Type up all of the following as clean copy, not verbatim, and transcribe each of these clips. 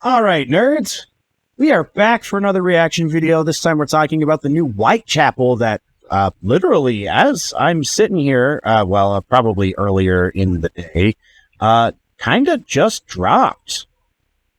All right, nerds. We are back for another reaction video. This time we're talking about the new Whitechapel that literally, as I'm sitting here, probably earlier in the day, kind of just dropped.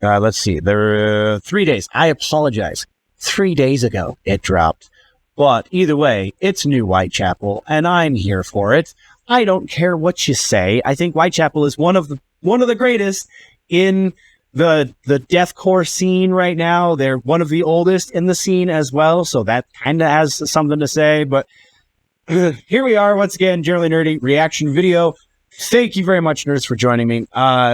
Let's see. There are 3 days. I apologize. 3 days ago it dropped. But either way, it's new Whitechapel, and I'm here for it. I don't care what you say. I think Whitechapel is one of the greatest in the deathcore scene right now. They're one of the oldest in the scene as well, so that kind of has something to say. But here we are once again, Generally Nerdy reaction video. Thank you very much, nerds, for joining me.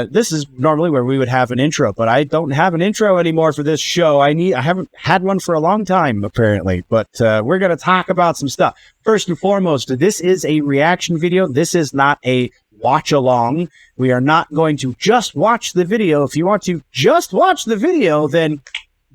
This is normally where we would have an intro, but I don't have an intro anymore for this show. I haven't had one for a long time, apparently, but we're going to talk about some stuff. First and foremost, this is a reaction video. This is not a watch along. We are not going to just watch the video. If you want to just watch the video, then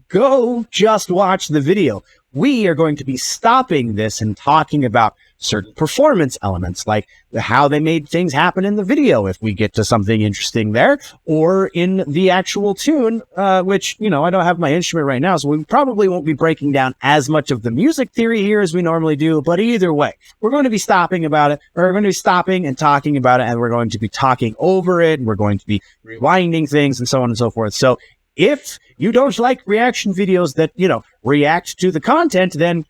go just watch the video. We are going to be stopping this and talking about certain performance elements, like how they made things happen in the video, if we get to something interesting there, or in the actual tune, which, you know, I don't have my instrument right now, so we probably won't be breaking down as much of the music theory here as we normally do, but either way, we're going to be stopping about it, or we're going to be stopping and talking about it, and we're going to be talking over it, and we're going to be rewinding things, and so on and so forth. So if you don't like reaction videos that, you know, react to the content, then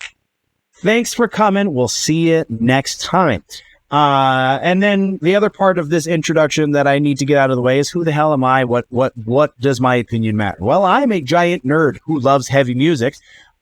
thanks for coming. We'll see you next time. And then the other part of this introduction that I need to get out of the way is, who the hell am I? What does my opinion matter? Well, I'm a giant nerd who loves heavy music.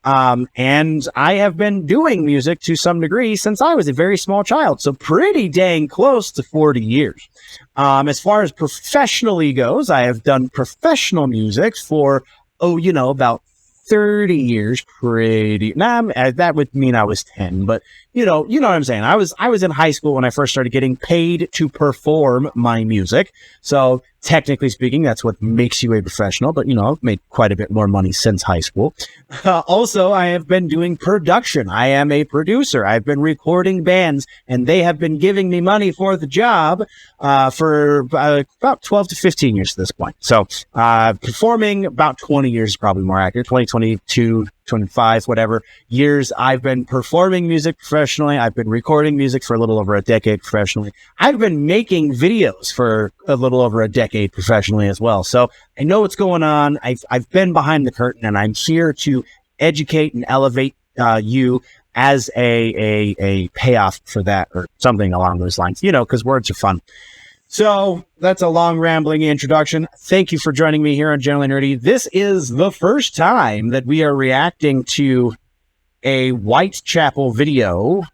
And I have been doing music to some degree since I was a very small child. So pretty dang close to 40 years. As far as professionally goes, I have done professional music for, about 30 years. That would mean I was 10, but you know what I'm saying. I was in high school when I first started getting paid to perform my music. So technically speaking, that's what makes you a professional, but I've made quite a bit more money since high school. Also, I have been doing production. I am a producer. I've been recording bands, and they have been giving me money for the job for about 12 to 15 years at this point. So performing about 20 years is probably more accurate. 20, 22, 25, whatever years I've been performing music professionally. I've been recording music for a little over a decade professionally. I've been making videos for a little over a decade professionally as well. So I know what's going on. I've been behind the curtain, and I'm here to educate and elevate you as a payoff for that, or something along those lines, because words are fun. So that's a long, rambling introduction. Thank you for joining me here on Generally Nerdy. This is the first time that we are reacting to a Whitechapel video.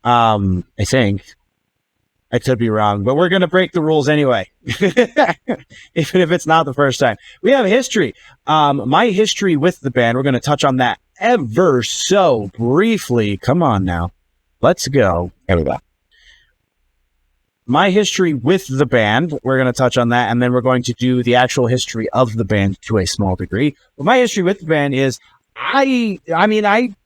I think. I could be wrong, but we're going to break the rules anyway, even if it's not the first time. We have history. My history with the band, we're going to touch on that ever so briefly. Come on now. Let's go. There we go. My history with the band, we're going to touch on that, and then we're going to do the actual history of the band to a small degree. But my history with the band is, I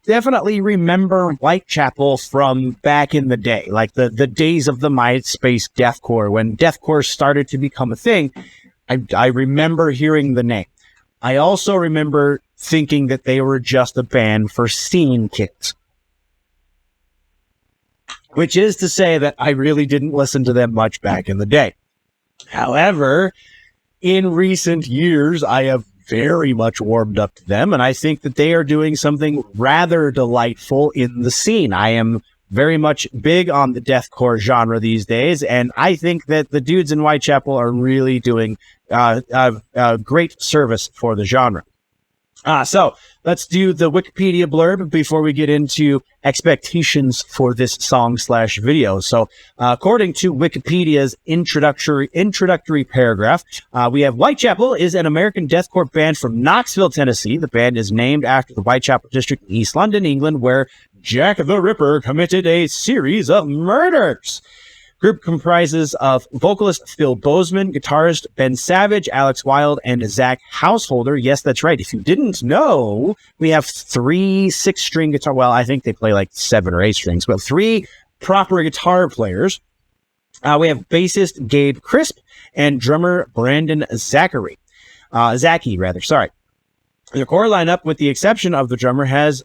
definitely remember Whitechapel from back in the day, like the days of the MySpace Deathcore, when Deathcore started to become a thing. I remember hearing the name. I also remember thinking that they were just a band for scene kids. Which is to say that I really didn't listen to them much back in the day. However, in recent years, I have very much warmed up to them, and I think that they are doing something rather delightful in the scene. I am very much big on the deathcore genre these days, and I think that the dudes in Whitechapel are really doing a great service for the genre. So let's do the Wikipedia blurb before we get into expectations for this song/video. So, according to Wikipedia's introductory paragraph, we have Whitechapel is an American deathcore band from Knoxville, Tennessee. The band is named after the Whitechapel district in East London, England, where Jack the Ripper committed a series of murders. Group comprises of vocalist Phil Bozeman, guitarist Ben Savage, Alex Wilde, and Zach Householder. Yes, that's right. If you didn't know, we have 3 6-string guitar. Well, I think they play like 7 or 8 strings, but 3 proper guitar players. We have bassist Gabe Crisp and drummer Brandon Zachary. Zaki, rather. Sorry. The core lineup, with the exception of the drummer, has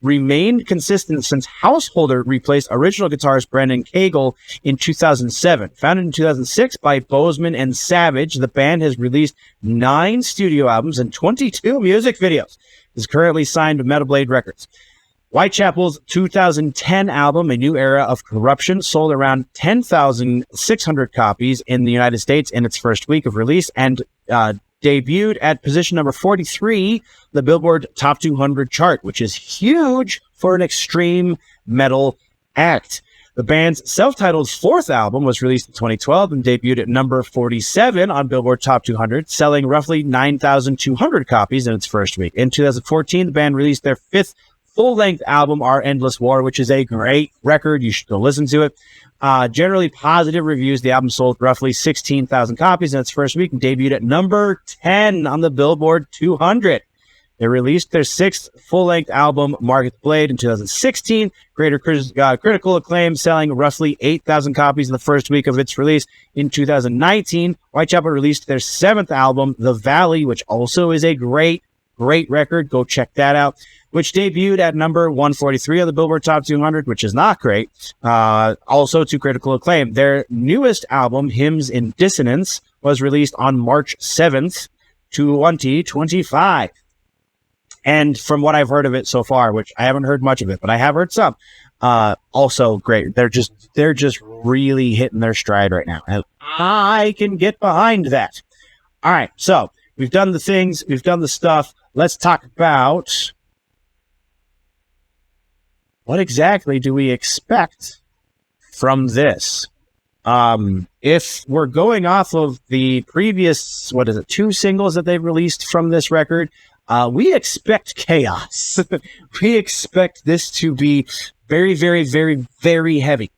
remained consistent since Householder replaced original guitarist Brendan Cagle in 2007. Founded in 2006 by Bozeman and Savage, the band has released 9 studio albums and 22 music videos. It is currently signed to Metal Blade Records. Whitechapel's 2010 album, A New Era of Corruption, sold around 10,600 copies in the United States in its first week of release and debuted at position number 43, the Billboard Top 200 chart, which is huge for an extreme metal act. The band's self-titled 4th album was released in 2012 and debuted at number 47 on Billboard Top 200, selling roughly 9,200 copies in its first week. In 2014, the band released their 5th full-length album, Our Endless War, which is a great record. You should go listen to it. Generally positive reviews. The album sold roughly 16,000 copies in its first week and debuted at number 10 on the Billboard 200. They released their 6th full-length album, Mark at the Blade, in 2016. Greater critical acclaim, selling roughly 8,000 copies in the first week of its release. In 2019, Whitechapel released their 7th album, The Valley, which also is a great record. Go check that out. Which debuted at number 143 of the Billboard Top 200, which is not great. Also to critical acclaim. Their newest album, Hymns in Dissonance, was released on March 7th, 2025. And from what I've heard of it so far, which I haven't heard much of it, but I have heard some, also great. They're just really hitting their stride right now. And I can get behind that. All right, so we've done the things, we've done the stuff. Let's talk about what exactly do we expect from this? If we're going off of the previous, 2 singles that they've released from this record, we expect chaos. We expect this to be very, very, very, very heavy.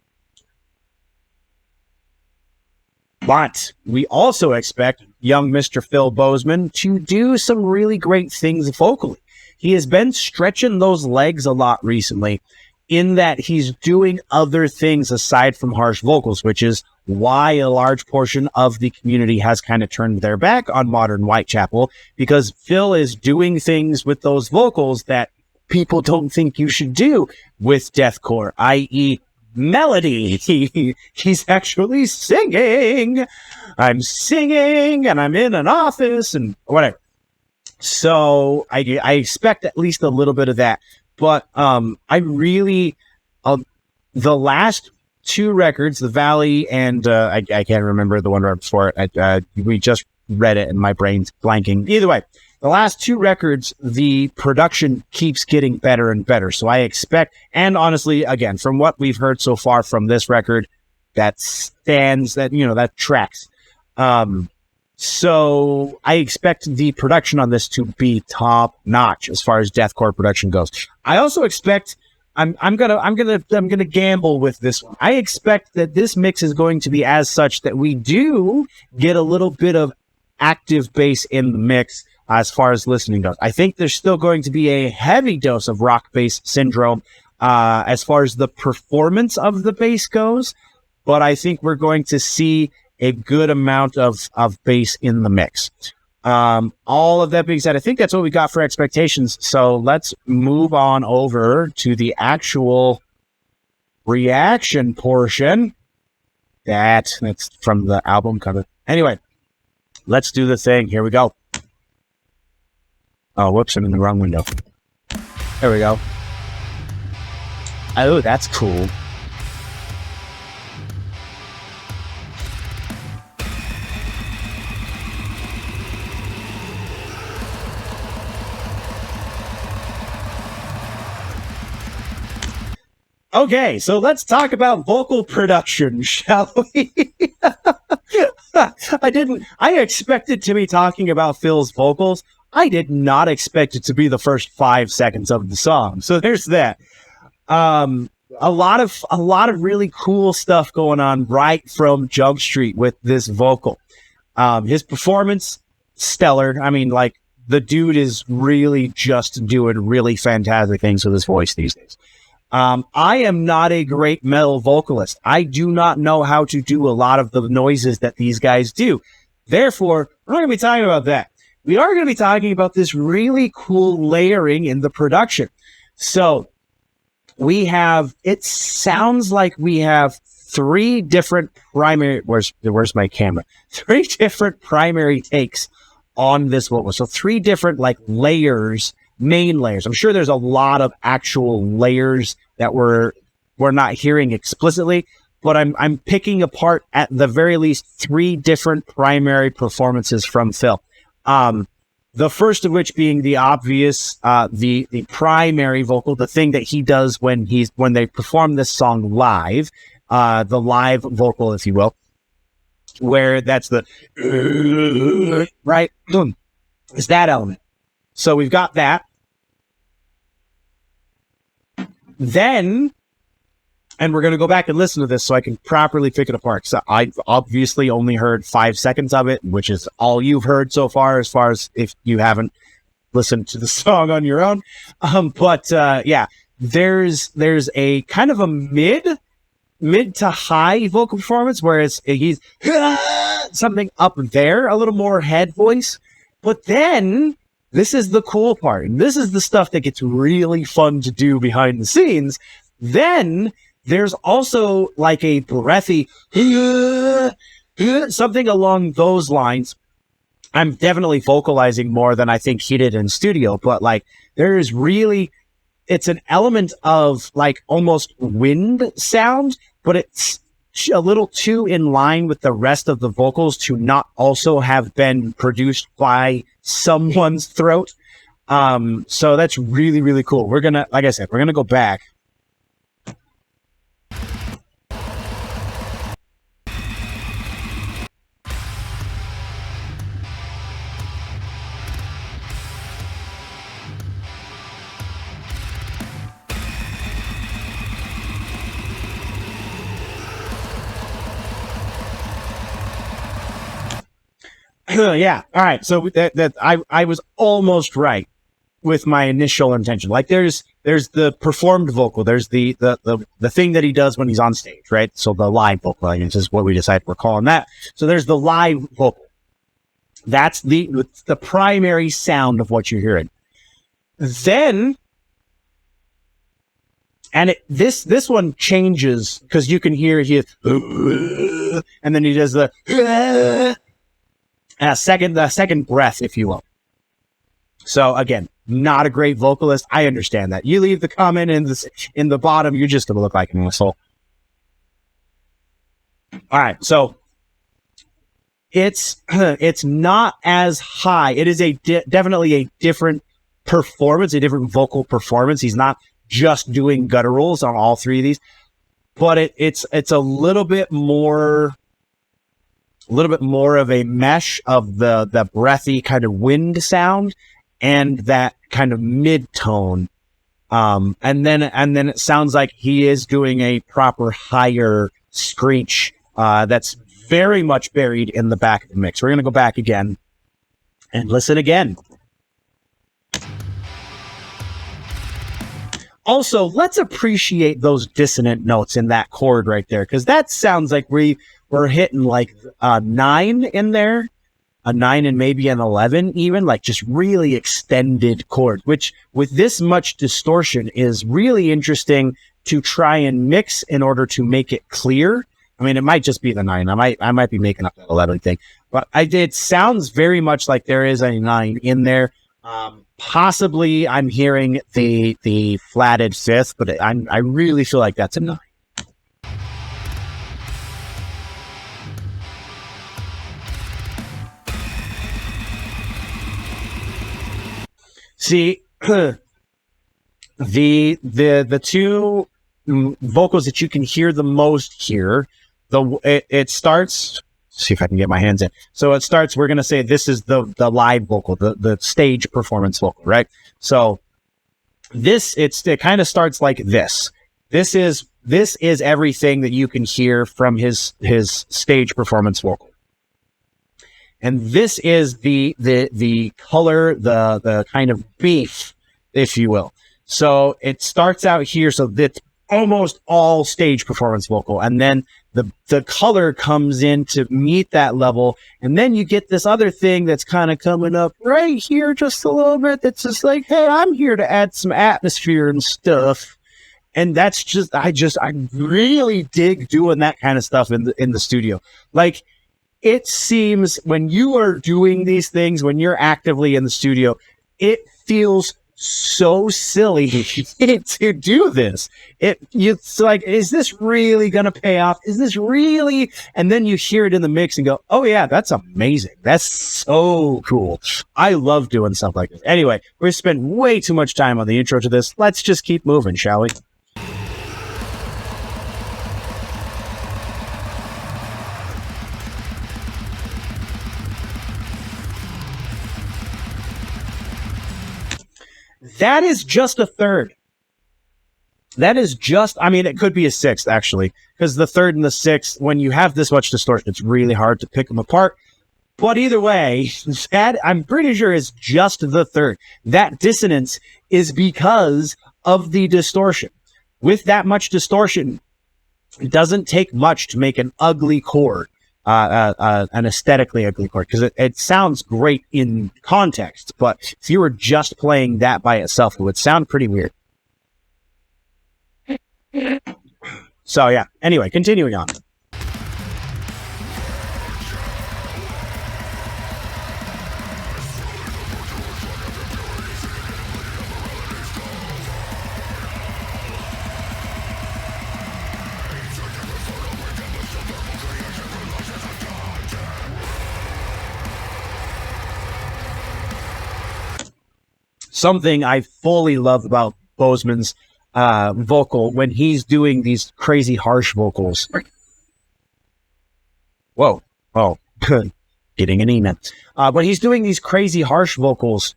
But we also expect young Mr. Phil Bozeman to do some really great things vocally. He has been stretching those legs a lot recently in that he's doing other things aside from harsh vocals, which is why a large portion of the community has kind of turned their back on modern Whitechapel, because Phil is doing things with those vocals that people don't think you should do with deathcore, i.e. melody. He's actually singing. I'm singing and I'm in an office and whatever. So I expect at least a little bit of that. But I really, the last 2 records, The Valley and I can't remember the one right before it. We just read it and my brain's blanking. Either way, the last 2 records, the production keeps getting better and better. So I expect, and honestly, again, from what we've heard so far from this record, that tracks. So I expect the production on this to be top notch as far as deathcore production goes. I also expect I'm gonna gamble with this one. I expect that this mix is going to be as such that we do get a little bit of active bass in the mix as far as listening goes. I think there's still going to be a heavy dose of rock bass syndrome as far as the performance of the bass goes, but I think we're going to see a good amount of bass in the mix. All of that being said, I think that's what we got for expectations. So let's move on over to the actual reaction portion. That's from the album cover. Anyway, let's do the thing. Here we go. Oh, whoops, I'm in the wrong window. There we go. Oh, that's cool. Okay, so let's talk about vocal production, shall we? I expected to be talking about Phil's vocals. I did not expect it to be the first 5 seconds of the song. So there's that. A lot of really cool stuff going on right from Jump Street with this vocal. His performance, stellar. I mean, like, the dude is really just doing really fantastic things with his voice these days. I am not a great metal vocalist. I do not know how to do a lot of the noises that these guys do. Therefore, we're not going to be talking about that. we are going to be talking about this really cool layering in the production. So it sounds like we have three different primary, where's my camera? Three different primary takes on this vocal. So three different like layers, main layers. I'm sure there's a lot of actual layers that we're not hearing explicitly, but I'm picking apart at the very least three different primary performances from Phil. The first of which being the obvious, the primary vocal, the thing that he does when they perform this song live, the live vocal, if you will, where that's the right, is that element. So we've got that. Then, and we're going to go back and listen to this so I can properly pick it apart. So I've obviously only heard 5 seconds of it, which is all you've heard so far as if you haven't listened to the song on your own. Yeah, there's a kind of a mid to high vocal performance where he's something up there, a little more head voice. But then this is the cool part. And this is the stuff that gets really fun to do behind the scenes. Then there's also like a breathy something along those lines. I'm definitely vocalizing more than I think he did in studio, but like it's an element of like almost wind sound, but it's a little too in line with the rest of the vocals to not also have been produced by someone's throat. So that's really, really cool. Like I said, we're gonna go back. Yeah. All right. So I was almost right with my initial intention. Like there's the performed vocal. There's the thing that he does when he's on stage, right? So the live vocal, I guess, is what we decided we're calling that. So there's the live vocal. That's the primary sound of what you're hearing. Then, and this one changes because you can hear and then he does the second breath, if you will. So again, not a great vocalist. I understand that. You leave the comment in the bottom, you're just gonna look like an asshole. All right, so it's not as high. It is definitely a different performance, a different vocal performance. He's not just doing gutturals on all three of these, but it's a little bit more of a mesh of the breathy kind of wind sound and that kind of mid-tone. And then it sounds like he is doing a proper higher screech that's very much buried in the back of the mix. We're going to go back again and listen again. Also, let's appreciate those dissonant notes in that chord right there, because that sounds like we're hitting like a 9 in there, a 9 and maybe an 11 even, like just really extended chords, which with this much distortion is really interesting to try and mix in order to make it clear. I mean, it might just be the 9. I might be making up that 11 thing, but it sounds very much like there is a 9 in there. Possibly I'm hearing the flatted fifth, but I really feel like that's a 9. See, the two vocals that you can hear the most here, it starts. See if I can get my hands in. So it starts. We're gonna say this is the live vocal, the stage performance vocal, right? So it kind of starts like this. This is everything that you can hear from his stage performance vocal. And this is the color, the kind of beef, if you will. So it starts out here. So that's almost all stage performance vocal. And then the color comes in to meet that level, and then you get this other thing that's kind of coming up right here just a little bit that's just like, hey, I'm here to add some atmosphere and stuff. And that's just I really dig doing that kind of stuff in the studio. Like, it seems when you are doing these things, when you're actively in the studio, it feels so silly to do this. It's like, is this really going to pay off? Is this really? And then you hear it in the mix and go, oh yeah, that's amazing. That's so cool. I love doing stuff like this. Anyway, we've spent way too much time on the intro to this. Let's just keep moving, shall we? That is just a third. That is just, I mean, it could be a sixth, actually, because the third and the sixth, when you have this much distortion, it's really hard to pick them apart. But either way, that, I'm pretty sure, is just the third. That dissonance is because of the distortion. With that much distortion, it doesn't take much to make an ugly chord. An aesthetically ugly chord, because it sounds great in context, but if you were just playing that by itself, it would sound pretty weird. So yeah, anyway, continuing on. Something I fully love about Bozeman's vocal when he's doing these crazy harsh vocals. Whoa. Oh, getting an email. When he's doing these crazy harsh vocals,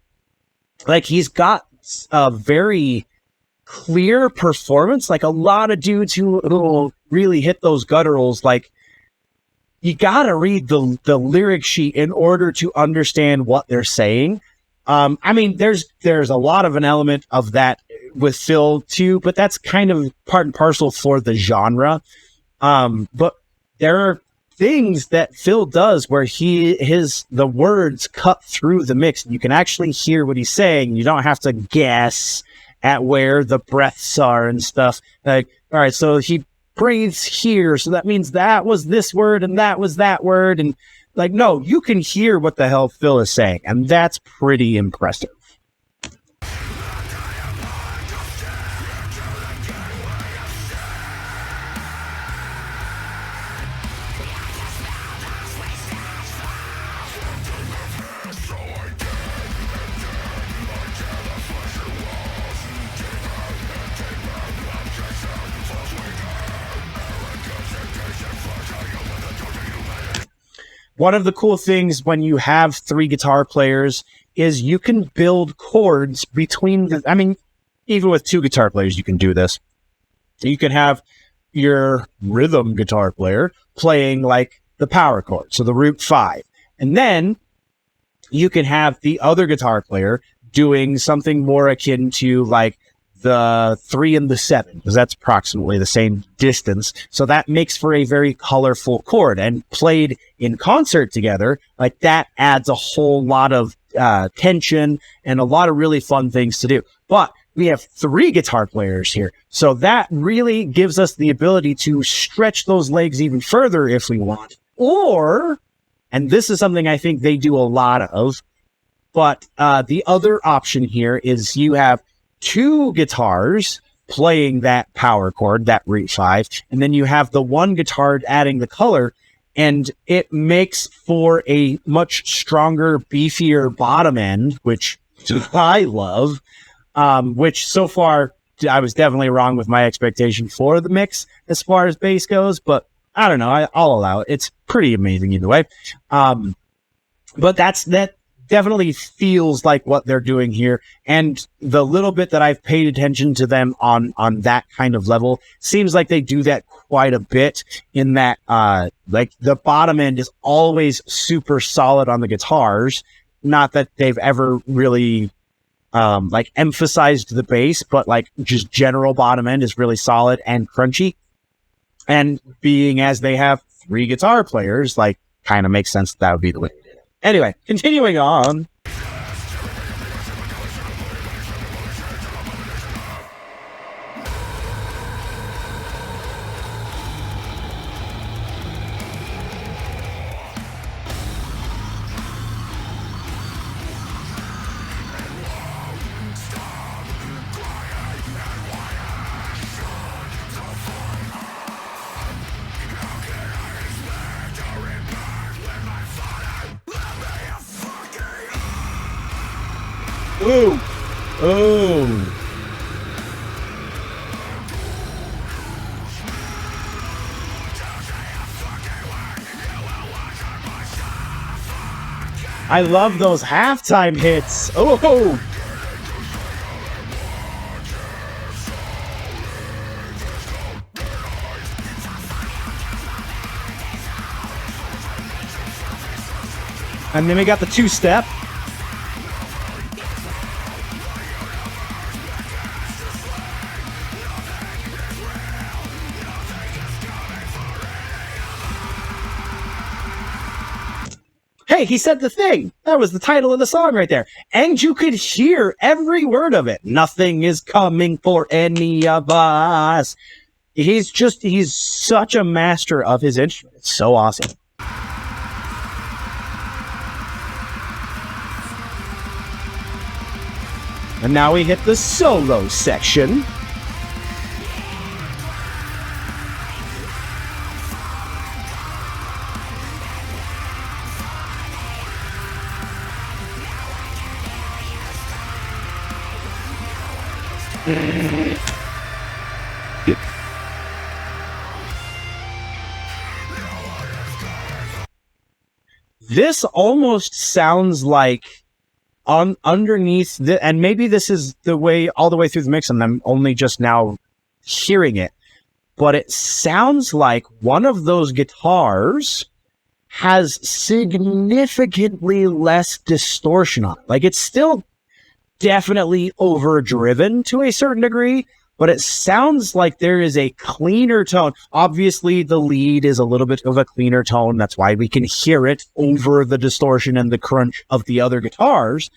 like, he's got a very clear performance. Like, a lot of dudes who really hit those gutturals, like, you gotta read the lyric sheet in order to understand what they're saying. I mean, there's a lot of an element of that with Phil too, but that's kind of part and parcel for the genre. But there are things that Phil does where the words cut through the mix, and you can actually hear what he's saying. You don't have to guess at where the breaths are and stuff. Like, all right, so he breathes here, so that means that was this word and that was that word, and like, no, you can hear what the hell Phil is saying, and that's pretty impressive. One of the cool things when you have three guitar players is you can build chords between I mean, even with two guitar players, you can do this. You can have your rhythm guitar player playing like the power chord, so the root 5. And then you can have the other guitar player doing something more akin to like the 3 and the 7, because that's approximately the same distance. So that makes for a very colorful chord, and played in concert together, like, that adds a whole lot of tension and a lot of really fun things to do. But we have 3 guitar players here, so that really gives us the ability to stretch those legs even further if we want. Or, and this is something I think they do a lot of, but the other option here is you have 2 guitars playing that power chord, that root 5, and then you have the one guitar adding the color, and it makes for a much stronger, beefier bottom end, which I love, which so far I was definitely wrong with my expectation for the mix as far as bass goes, but I don't know, I'll allow it. It's pretty amazing either way. But that definitely feels like what they're doing here, and the little bit that I've paid attention to them on that kind of level seems like they do that quite a bit, in that like, the bottom end is always super solid on the guitars. Not that they've ever really like emphasized the bass, but like, just general bottom end is really solid and crunchy. And being as they have 3 guitar players, like, kind of makes sense that would be the way they did it. Anyway, continuing on. Ooh. Ooh. I love those halftime hits. Oh. And then we got the 2-step. Hey, he said the thing. That was the title of the song right there. And you could hear every word of it. Nothing is coming for any of us. He's such a master of his instrument. It's so awesome. And now we hit the solo section. This almost sounds like underneath the, and maybe this is the way all the way through the mix and I'm only just now hearing it, but it sounds like one of those guitars has significantly less distortion on it. Like, it's still definitely overdriven to a certain degree, but it sounds like there is a cleaner tone. Obviously, the lead is a little bit of a cleaner tone. That's why we can hear it over the distortion and the crunch of the other guitars.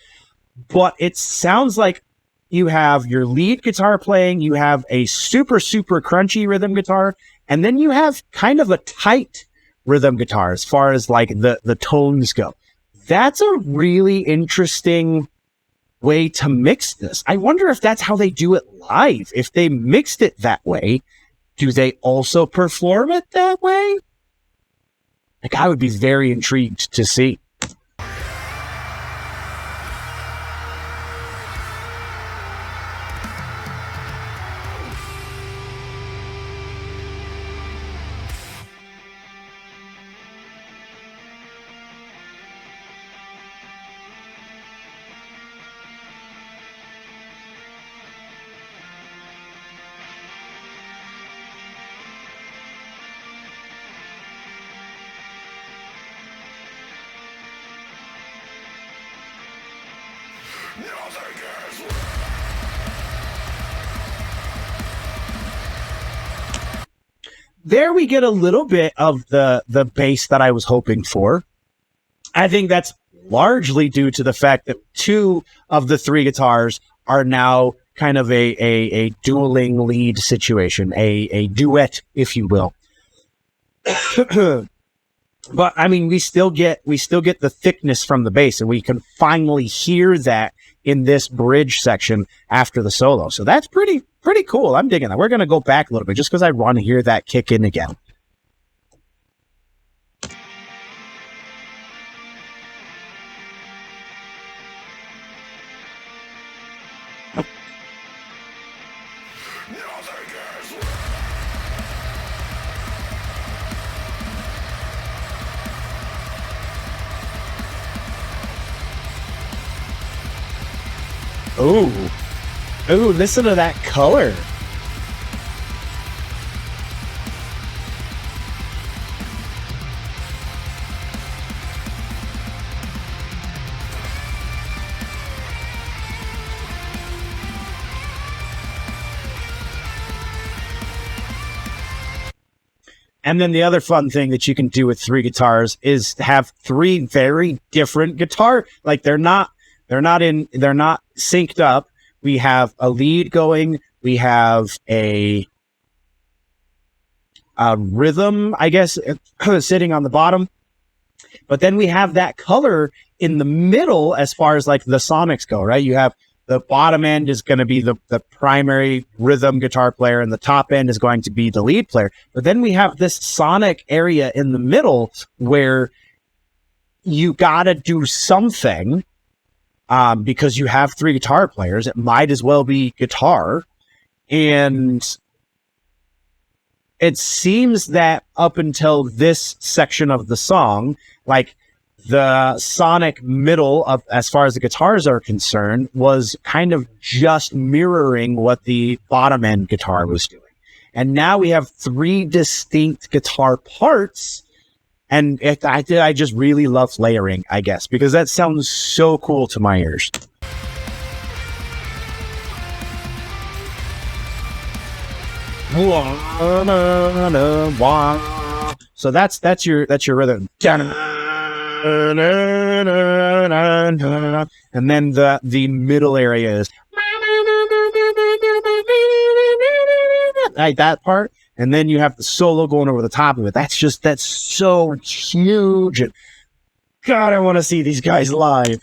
But it sounds like you have your lead guitar playing, you have a super, super crunchy rhythm guitar, and then you have kind of a tight rhythm guitar as far as like the tones go. That's a really interesting way to mix this. I wonder if that's how they do it live. If they mixed it that way, do they also perform it that way? Like, I would be very intrigued to see. There we get a little bit of the bass that I was hoping for. I think that's largely due to the fact that 2 of the 3 guitars are now kind of a dueling lead situation, a duet, if you will. But I mean, we still get the thickness from the bass, and we can finally hear that in this bridge section after the solo. So that's pretty cool. I'm digging that. We're going to go back a little bit just because I want to hear that kick in again. Ooh. Ooh, listen to that color. And then the other fun thing that you can do with 3 guitars is have 3 very different guitar. Like they're not synced up. We have a lead going. We have a rhythm, I guess, sitting on the bottom. But then we have that color in the middle as far as like the sonics go, right? You have the bottom end is going to be the primary rhythm guitar player, and the top end is going to be the lead player. But then we have this sonic area in the middle where you got to do something because you have 3 guitar players. It might as well be guitar. And it seems that up until this section of the song, like the sonic middle of, as far as the guitars are concerned, was kind of just mirroring what the bottom end guitar was doing. And now we have 3 distinct guitar parts. And I just really love layering, I guess, because that sounds so cool to my ears. So that's your rhythm. And then the middle area is like that part, and then you have the solo going over the top of it. That's so huge. And God, I want to see these guys live.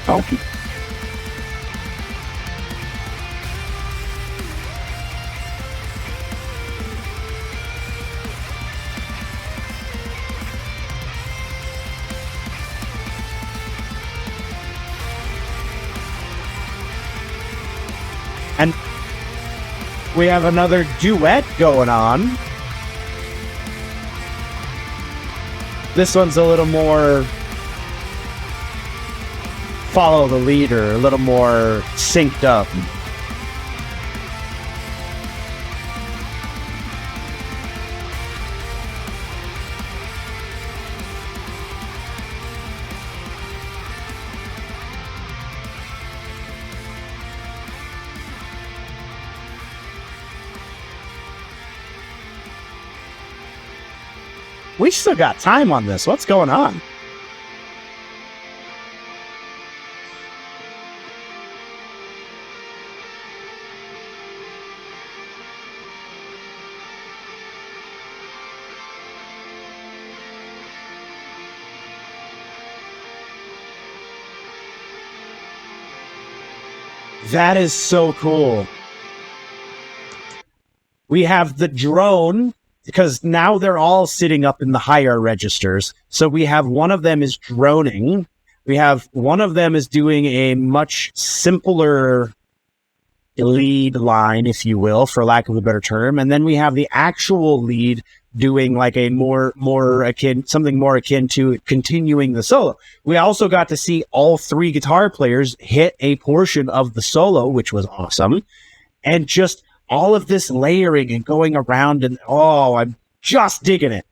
Okay. And we have another duet going on. This one's a little more follow the leader, a little more synced up. We still got time on this. What's going on? That is so cool. We have the drone, because now they're all sitting up in the higher registers. So we have one of them is droning. We have one of them is doing a much simpler lead line, if you will, for lack of a better term. And then we have the actual lead doing like a something more akin to continuing the solo. We also got to see all 3 guitar players hit a portion of the solo, which was awesome. And just all of this layering and going around, and I'm just digging it.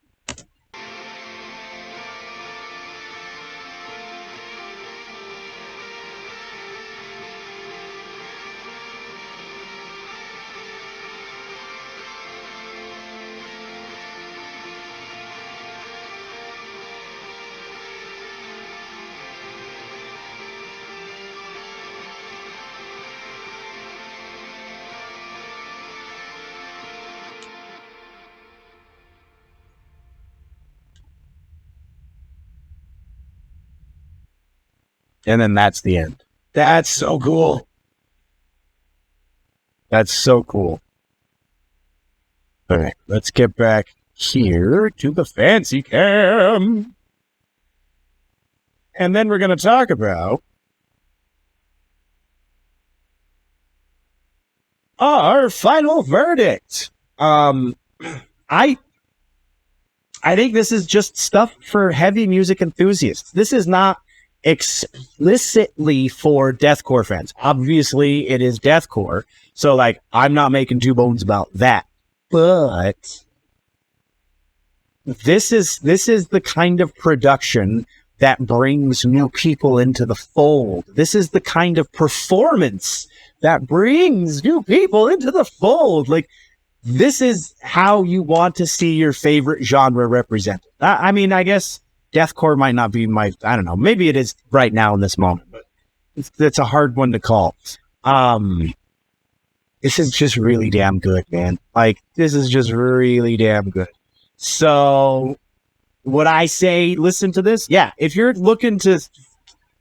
And then that's the end. That's so cool. That's so cool. All right, let's get back here to the fancy cam. And then we're going to talk about our final verdict. I think this is just stuff for heavy music enthusiasts. This is not explicitly for deathcore fans. Obviously, it is deathcore, so like I'm not making 2 bones about that. But this is the kind of production that brings new people into the fold. This is the kind of performance that brings new people into the fold. Like, this is how you want to see your favorite genre represented. I mean, I guess deathcore might not be I don't know, maybe it is right now in this moment, but it's a hard one to call. This is just really damn good, man. Like, this is just really damn good. So, would I say listen to this? Yeah, if you're looking to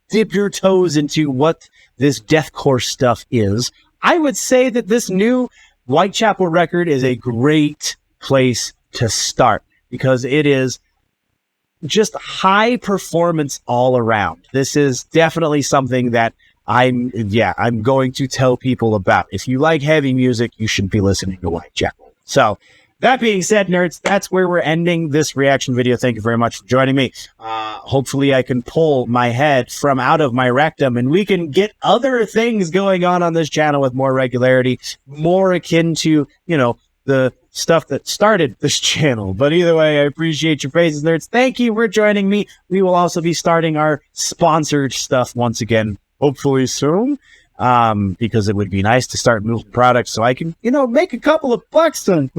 dip your toes into what this deathcore stuff is, I would say that this new Whitechapel record is a great place to start, because it is just high performance all around. This is definitely something that I'm going to tell people about. If you like heavy music, you should be listening to Whitechapel. So, that being said, nerds, that's where we're ending this reaction video. Thank you very much for joining me. Hopefully I can pull my head from out of my rectum and we can get other things going on this channel with more regularity, more akin to, you know, the stuff that started this channel. But either way, I appreciate your praises, nerds. Thank you for joining me. We will also be starting our sponsored stuff once again, hopefully soon. Because it would be nice to start moving products so I can, you know, make a couple of bucks and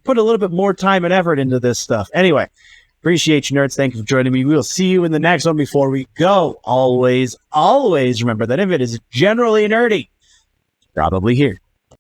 put a little bit more time and effort into this stuff. Anyway, appreciate you, nerds. Thank you for joining me. We'll see you in the next one. Before we go, always remember that if it is generally nerdy, probably here.